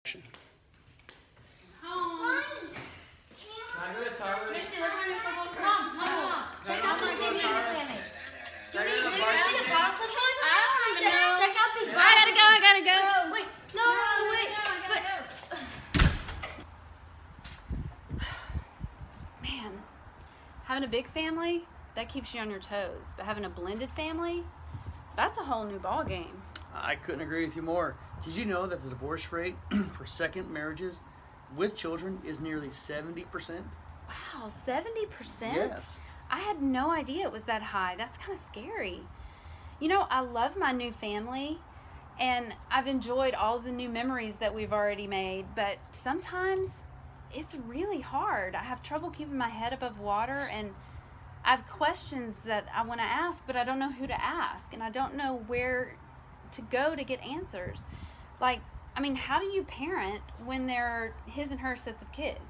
Can I go to Tyler's? Missy, look at my new football card. Mom. Check out this new music family. Do you need the bottle sometime? Check out this bottle. I gotta go. Wait. Man, having a big family, that keeps you on your toes. But having a blended family, that's a whole new ball game. I couldn't agree with you more. Did you know that the divorce rate for second marriages with children is nearly 70%? Wow, 70%? Yes. I had no idea it was that high. That's kind of scary. You know, I love my new family, and I've enjoyed all the new memories that we've already made, but sometimes it's really hard. I have trouble keeping my head above water, and I have questions that I want to ask, but I don't know who to ask, and I don't know where to go to get answers. Like, I mean, how do you parent when there are his and her sets of kids?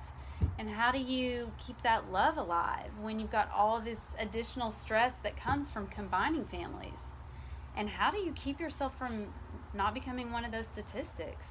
And how do you keep that love alive when you've got all this additional stress that comes from combining families? And how do you keep yourself from not becoming one of those statistics?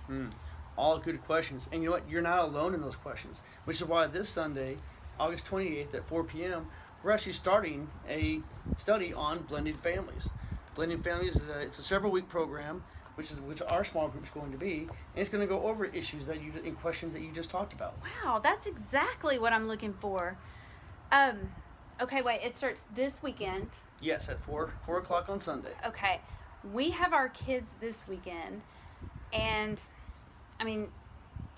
All good questions. And you know what? You're not alone in those questions, which is why this Sunday, August 28th at 4 p.m., we're actually starting a study on blended families. Blended families is it's a several-week program, which our small group is going to be, and it's going to go over issues and questions that you just talked about. Wow, that's exactly what I'm looking for. Okay, wait, it starts this weekend. Yes, at 4 o'clock on Sunday. Okay, we have our kids this weekend, and I mean,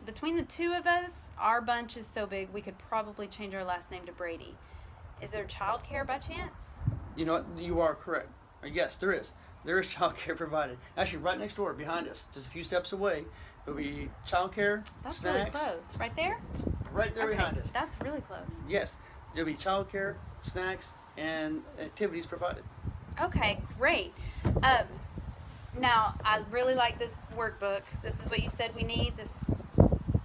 between the two of us, our bunch is so big we could probably change our last name to Brady. Is there childcare by chance? You know what? You are correct. Yes, there is. There is childcare provided. Actually, right next door, behind us, just a few steps away, there'll be childcare, That's snacks. really close. Right there? Right there Okay, behind us. that's really close. Yes, there'll be childcare, snacks, and activities provided. Okay, great. Now, I really like this workbook. This is what you said we need.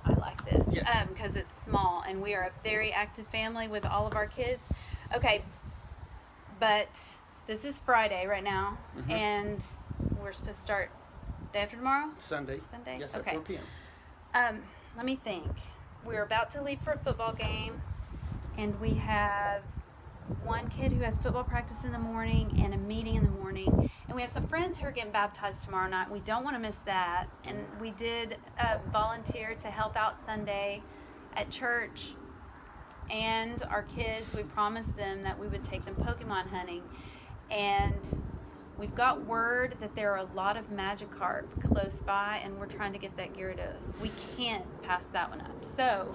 I like this. Yes. Because it's small, and we are a very active family with all of our kids. Okay, but this is Friday right now, and we're supposed to start day after tomorrow? Sunday. Sunday? Yes, Okay. at 4 p.m. Let me think. We're about to leave for a football game, and we have one kid who has football practice in the morning and a meeting in the morning, and we have some friends who are getting baptized tomorrow night. We don't want to miss that, and we did volunteer to help out Sunday at church, and our kids, we promised them that we would take them Pokemon hunting, and we've got word that there are a lot of Magikarp close by, and we're trying to get that Gyarados. We can't pass that one up. So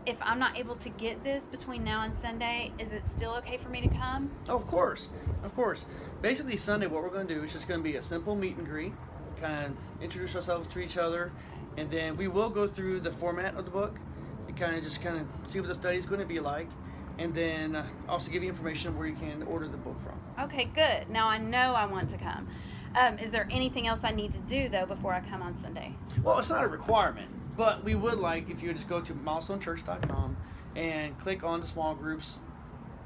if I'm not able to get this between now and Sunday, is it still okay for me to come? Oh, of course. Of course. Basically, Sunday, what we're going to do is just going to be a simple meet and greet, kind of introduce ourselves to each other, and then we will go through the format of the book and kind of see what the study is going to be like, and then also give you information where you can order the book from. Okay, good. Now I know I want to come. Is there anything else I need to do, though, before I come on Sunday? Well, it's not a requirement, but we would like if you would just go to milestonechurch.com and click on the small groups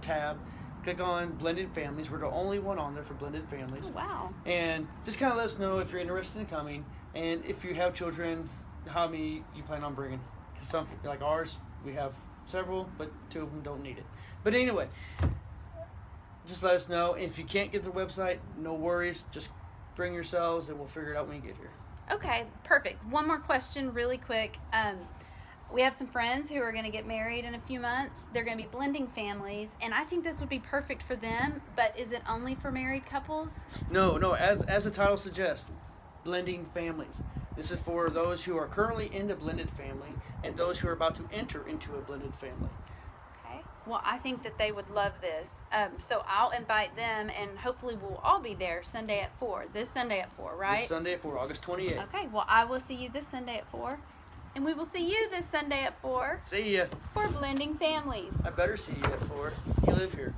tab, click on blended families. We're the only one on there for blended families. Oh, wow. And just kind of let us know if you're interested in coming, and if you have children, how many you plan on bringing. Because some, like ours, we have several, but 2 of them don't need it. But anyway, just let us know. If you can't get the website, no worries. Just bring yourselves, and we'll figure it out when you get here. Okay, perfect. One more question really quick. We have some friends who are going to get married in a few months. They're going to be blending families, and I think this would be perfect for them, but is it only for married couples? No, as the title suggests, blending families. This is for those who are currently in a blended family and those who are about to enter into a blended family. Okay. Well, I think that they would love this. So I'll invite them, and hopefully we'll all be there Sunday at 4. This Sunday at 4, right? This Sunday at 4, August 28th. Okay. Well, I will see you this Sunday at 4. And we will see you this Sunday at 4 See ya. for Blending Families. I better see you at 4. You live here.